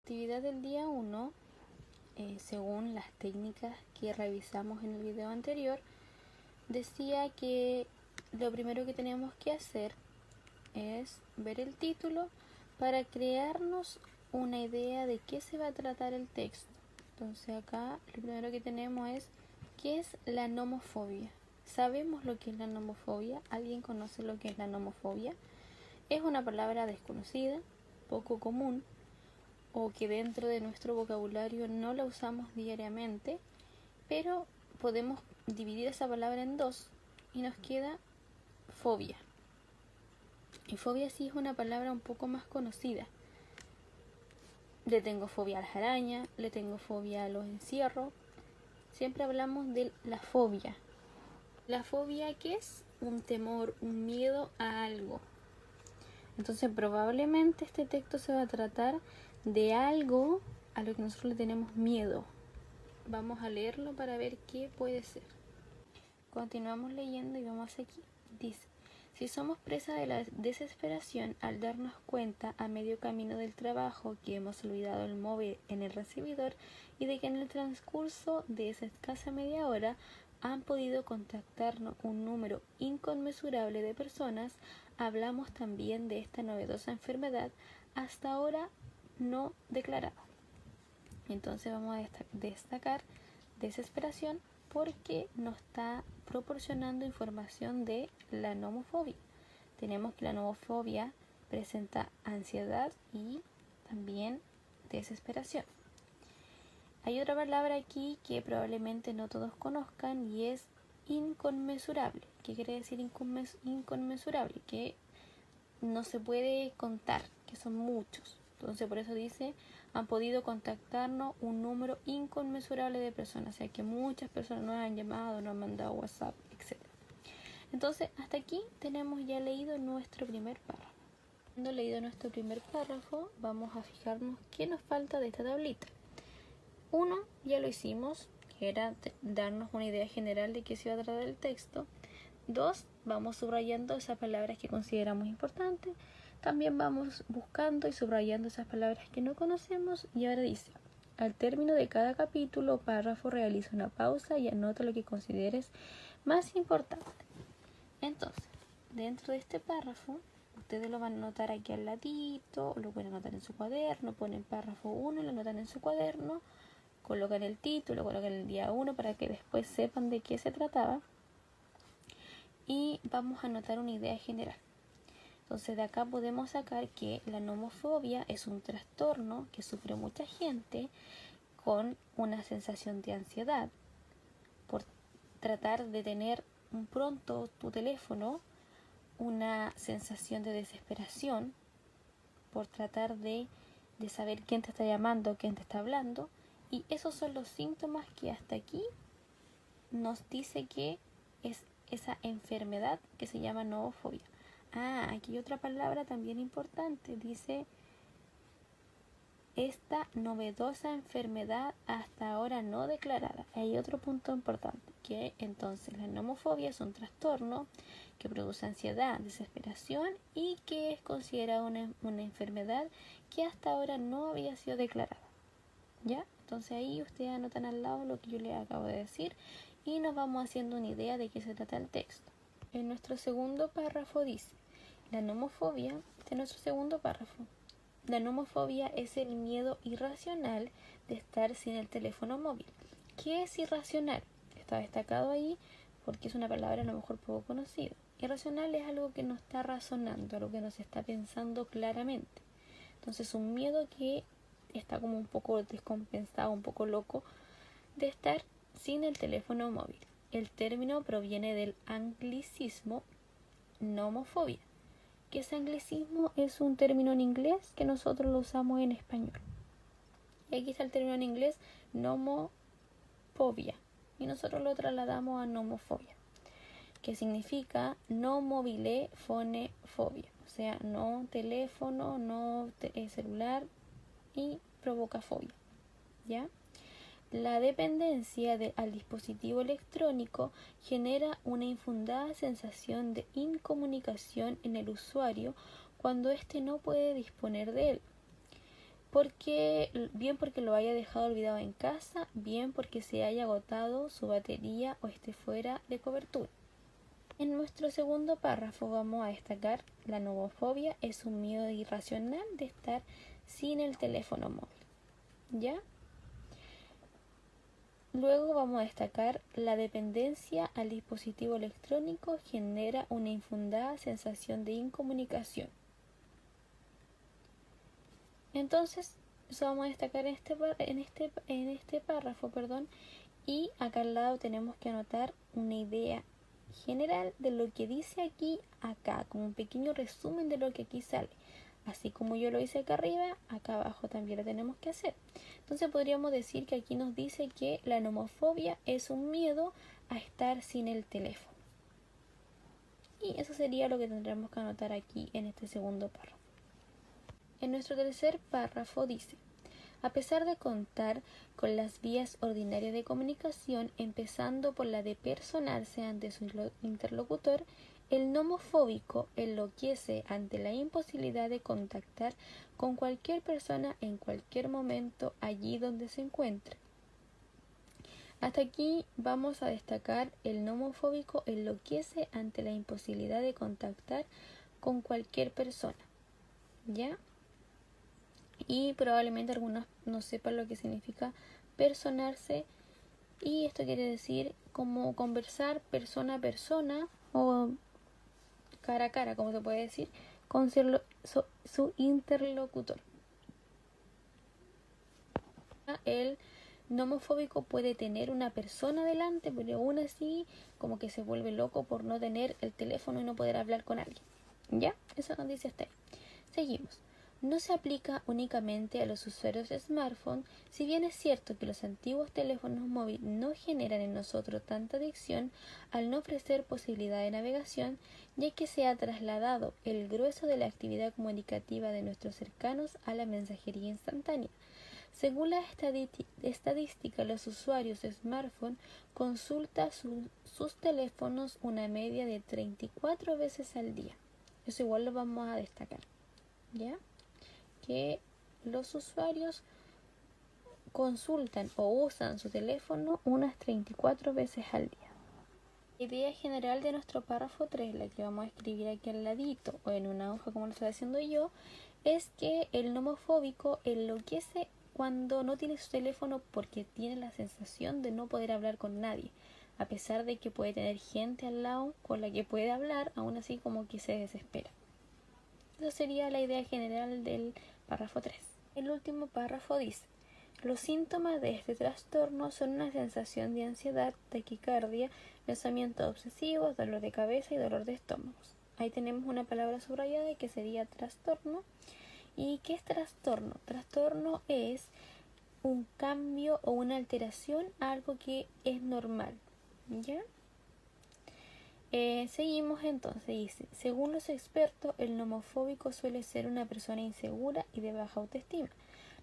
actividad del día 1, según las técnicas que revisamos en el video anterior, decía que lo primero que tenemos que hacer es ver el título para crearnos una idea de qué se va a tratar el texto. Entonces acá lo primero que tenemos es ¿qué es la nomofobia? ¿Sabemos lo que es la nomofobia? ¿Alguien conoce lo que es la nomofobia? Es una palabra desconocida, poco común, o que dentro de nuestro vocabulario no la usamos diariamente, pero podemos dividir esa palabra en dos y nos queda fobia. Y fobia sí es una palabra un poco más conocida. Le tengo fobia a las arañas, le tengo fobia a los encierros. Siempre hablamos de la fobia. La fobia, ¿qué es? Un temor, un miedo a algo. Entonces probablemente este texto se va a tratar de algo a lo que nosotros le tenemos miedo. Vamos a leerlo para ver qué puede ser. Continuamos leyendo y vamos aquí. Dice: si somos presa de la desesperación al darnos cuenta a medio camino del trabajo que hemos olvidado el móvil en el recibidor y de que en el transcurso de esa escasa media hora han podido contactarnos un número inconmensurable de personas, hablamos también de esta novedosa enfermedad hasta ahora no declarada. Entonces vamos a destacar desesperación porque nos está proporcionando información de la nomofobia. Tenemos que la nomofobia presenta ansiedad y también desesperación. Hay otra palabra aquí que probablemente no todos conozcan y es inconmensurable. ¿Qué quiere decir inconmensurable? Que no se puede contar, que son muchos. Entonces por eso dice, han podido contactarnos un número inconmensurable de personas, o sea que muchas personas nos han llamado, nos han mandado WhatsApp, etc. Entonces hasta aquí tenemos ya leído nuestro primer párrafo. Habiendo leído nuestro primer párrafo, vamos a fijarnos qué nos falta de esta tablita. 1 ya lo hicimos, que era darnos una idea general de qué se iba a tratar el texto. 2, vamos subrayando esas palabras que consideramos importantes. También vamos buscando y subrayando esas palabras que no conocemos. Y ahora dice: al término de cada capítulo o párrafo realiza una pausa y anota lo que consideres más importante. Entonces, dentro de este párrafo, ustedes lo van a anotar aquí al ladito, lo pueden anotar en su cuaderno, ponen párrafo 1 y lo anotan en su cuaderno, colocan el título, colocan el día 1 para que después sepan de qué se trataba. Y vamos a anotar una idea general. Entonces de acá podemos sacar que la nomofobia es un trastorno que sufre mucha gente con una sensación de ansiedad por tratar de tener pronto tu teléfono, una sensación de desesperación por tratar de saber quién te está llamando, quién te está hablando, y esos son los síntomas que hasta aquí nos dice que es esa enfermedad que se llama nomofobia. Aquí hay otra palabra también importante, dice esta novedosa enfermedad hasta ahora no declarada. Hay otro punto importante, que entonces la nomofobia es un trastorno que produce ansiedad, desesperación y que es considerada una enfermedad que hasta ahora no había sido declarada. ¿Ya? Entonces ahí ustedes anotan al lado lo que yo les acabo de decir y nos vamos haciendo una idea de qué se trata el texto. En nuestro segundo párrafo dice, la nomofobia, este es nuestro segundo párrafo. La nomofobia es el miedo irracional de estar sin el teléfono móvil. ¿Qué es irracional? Está destacado ahí porque es una palabra a lo mejor poco conocida. Irracional es algo que no está razonando, algo que no se está pensando claramente. Entonces un miedo que está como un poco descompensado, un poco loco, de estar sin el teléfono móvil. El término proviene del anglicismo nomofobia, que ese anglicismo es un término en inglés que nosotros lo usamos en español. Y aquí está el término en inglés nomofobia y nosotros lo trasladamos a nomofobia, que significa no mobile phone fobia, o sea, no teléfono, no celular y provoca fobia, ¿ya? La dependencia al dispositivo electrónico genera una infundada sensación de incomunicación en el usuario cuando éste no puede disponer de él. bien porque lo haya dejado olvidado en casa, bien porque se haya agotado su batería o esté fuera de cobertura. En nuestro segundo párrafo vamos a destacar la nomofobia es un miedo irracional de estar sin el teléfono móvil. ¿Ya? Luego vamos a destacar la dependencia al dispositivo electrónico genera una infundada sensación de incomunicación. Entonces, eso vamos a destacar en este párrafo, y acá al lado tenemos que anotar una idea general de lo que dice aquí, acá, como un pequeño resumen de lo que aquí sale. Así como yo lo hice acá arriba, acá abajo también lo tenemos que hacer. Entonces podríamos decir que aquí nos dice que la nomofobia es un miedo a estar sin el teléfono. Y eso sería lo que tendremos que anotar aquí en este segundo párrafo. En nuestro tercer párrafo dice: a pesar de contar con las vías ordinarias de comunicación, empezando por la de personarse ante su interlocutor, el nomofóbico enloquece ante la imposibilidad de contactar con cualquier persona en cualquier momento allí donde se encuentre. Hasta aquí vamos a destacar el nomofóbico enloquece ante la imposibilidad de contactar con cualquier persona. ¿Ya? Y probablemente algunos no sepan lo que significa personarse, y esto quiere decir como conversar persona a persona o cara a cara, como se puede decir, con su interlocutor. El nomofóbico puede tener una persona delante, pero aún así como que se vuelve loco por no tener el teléfono y no poder hablar con alguien. ¿Ya? Eso nos dice hasta ahí. Seguimos. No se aplica únicamente a los usuarios de smartphone, si bien es cierto que los antiguos teléfonos móviles no generan en nosotros tanta adicción al no ofrecer posibilidad de navegación, ya que se ha trasladado el grueso de la actividad comunicativa de nuestros cercanos a la mensajería instantánea. Según la estadística, los usuarios de smartphone consultan sus teléfonos una media de 34 veces al día. Eso igual lo vamos a destacar, ¿ya? Que los usuarios consultan o usan su teléfono unas 34 veces al día. La idea general de nuestro párrafo 3, la que vamos a escribir aquí al ladito o en una hoja como lo estoy haciendo yo, es que el nomofóbico enloquece cuando no tiene su teléfono porque tiene la sensación de no poder hablar con nadie. A pesar de que puede tener gente al lado con la que puede hablar, aún así como que se desespera. Esa sería la idea general del párrafo 3. El último párrafo dice: los síntomas de este trastorno son una sensación de ansiedad, taquicardia, pensamientos obsesivos, dolor de cabeza y dolor de estómago. Ahí tenemos una palabra subrayada que sería trastorno. ¿Y qué es trastorno? Trastorno es un cambio o una alteración a algo que es normal. ¿Ya? Seguimos entonces, dice: según los expertos, el nomofóbico suele ser una persona insegura y de baja autoestima.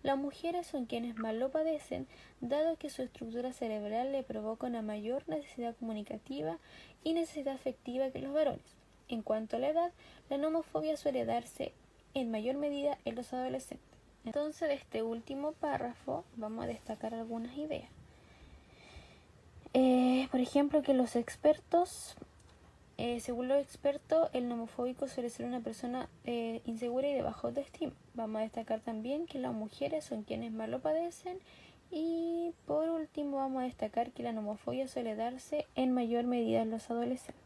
Las mujeres son quienes más lo padecen, dado que su estructura cerebral le provoca una mayor necesidad comunicativa y necesidad afectiva que los varones. En cuanto a la edad, la nomofobia suele darse en mayor medida en los adolescentes. Entonces, de este último párrafo vamos a destacar algunas ideas. Por ejemplo, que los expertos... según los expertos, el nomofóbico suele ser una persona insegura y de baja autoestima. Vamos a destacar también que las mujeres son quienes más lo padecen. Y por último vamos a destacar que la nomofobia suele darse en mayor medida en los adolescentes.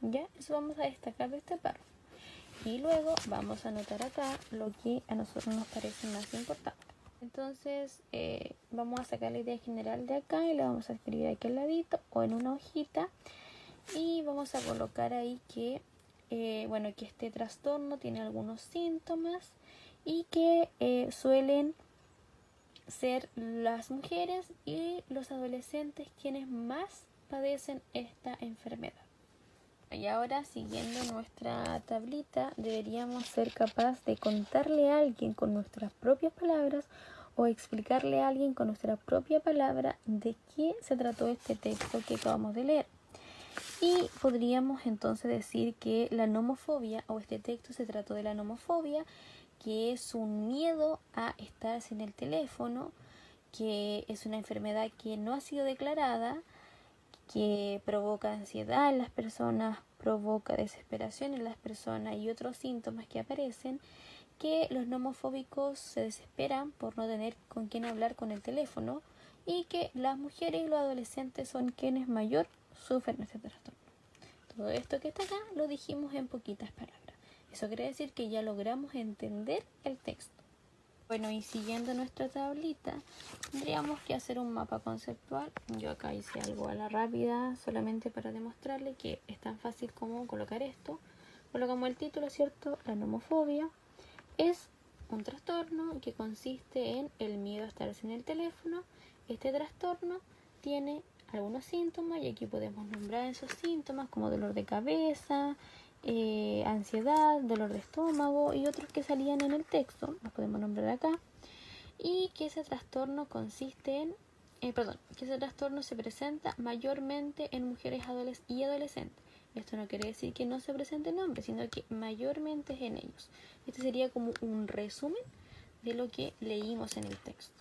¿Ya? Eso vamos a destacar de este párrafo. Y luego vamos a anotar acá lo que a nosotros nos parece más importante. Entonces vamos a sacar la idea general de acá y la vamos a escribir aquí al ladito o en una hojita. Y vamos a colocar ahí que, que este trastorno tiene algunos síntomas y que suelen ser las mujeres y los adolescentes quienes más padecen esta enfermedad. Y ahora, siguiendo nuestra tablita, deberíamos ser capaces de contarle a alguien con nuestras propias palabras o explicarle a alguien con nuestra propia palabra de qué se trató este texto que acabamos de leer. Y podríamos entonces decir que la nomofobia o este texto se trató de la nomofobia, que es un miedo a estar sin el teléfono, que es una enfermedad que no ha sido declarada, que provoca ansiedad en las personas, provoca desesperación en las personas y otros síntomas que aparecen, que los nomofóbicos se desesperan por no tener con quién hablar con el teléfono y que las mujeres y los adolescentes son quienes mayor sufren este trastorno. Todo esto que está acá lo dijimos en poquitas palabras. Eso quiere decir que ya logramos entender el texto. Bueno, y siguiendo nuestra tablita, tendríamos que hacer un mapa conceptual. Yo acá hice algo a la rápida, solamente para demostrarle que es tan fácil como colocar esto. Colocamos el título, ¿cierto? La nomofobia es un trastorno que consiste en el miedo a estar sin el teléfono. Este trastorno tiene algunos síntomas y aquí podemos nombrar esos síntomas como dolor de cabeza, ansiedad, dolor de estómago y otros que salían en el texto, los podemos nombrar acá, y que ese trastorno consiste en, que ese trastorno se presenta mayormente en mujeres y adolescentes. Esto no quiere decir que no se presente en hombres, sino que mayormente es en ellos. Este sería como un resumen de lo que leímos en el texto.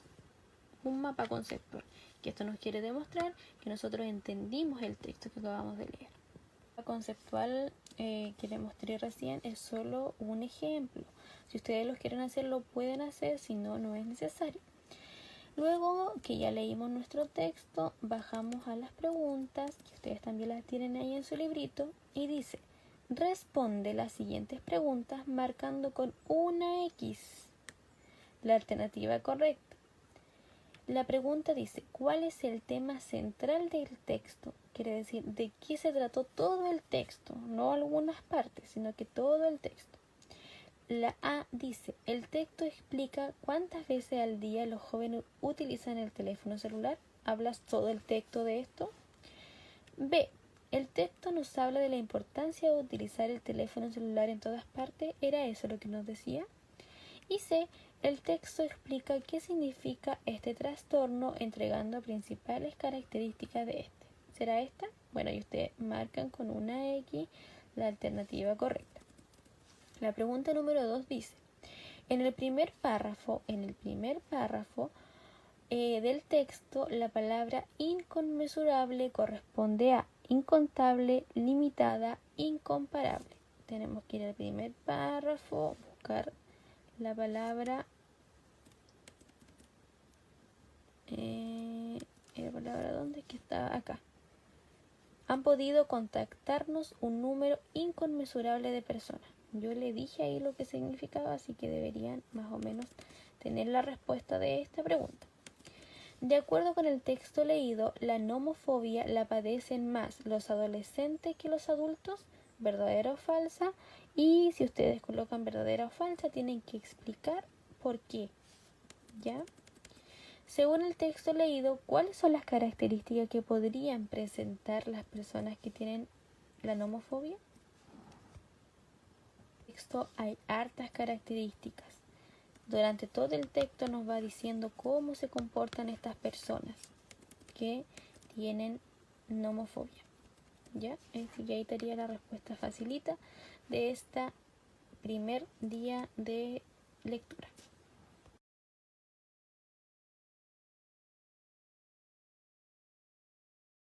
Un mapa conceptual, que esto nos quiere demostrar que nosotros entendimos el texto que acabamos de leer. El mapa conceptual que les mostré recién es solo un ejemplo. Si ustedes lo quieren hacer, lo pueden hacer, si no, no es necesario. Luego que ya leímos nuestro texto, bajamos a las preguntas, que ustedes también las tienen ahí en su librito, y dice: responde las siguientes preguntas marcando con una X la alternativa correcta. La pregunta dice: ¿cuál es el tema central del texto? Quiere decir, ¿de qué se trató todo el texto? No algunas partes, sino que todo el texto. La A dice: el texto explica cuántas veces al día los jóvenes utilizan el teléfono celular. ¿Hablas todo el texto de esto? B, el texto nos habla de la importancia de utilizar el teléfono celular en todas partes. ¿Era eso lo que nos decía? Y C, el texto explica qué significa este trastorno, entregando principales características de este. ¿Será esta? Bueno, y ustedes marcan con una X la alternativa correcta. La pregunta número 2 dice: en el primer párrafo del texto, la palabra inconmensurable corresponde a incontable, limitada, incomparable. Tenemos que ir al primer párrafo, buscar la palabra, ¿dónde es que está? Acá. Han podido contactarnos un número inconmensurable de personas. Yo le dije ahí lo que significaba, así que deberían más o menos tener la respuesta de esta pregunta. De acuerdo con el texto leído, la nomofobia la padecen más los adolescentes que los adultos. ¿Verdadera o falsa? Y si ustedes colocan verdadera o falsa, tienen que explicar por qué. ¿Ya? Según el texto leído, ¿cuáles son las características que podrían presentar las personas que tienen la nomofobia? En el texto hay hartas características. Durante todo el texto nos va diciendo cómo se comportan estas personas que tienen nomofobia. ¿Ya? Así que ahí estaría la respuesta facilita de esta primer día de lectura.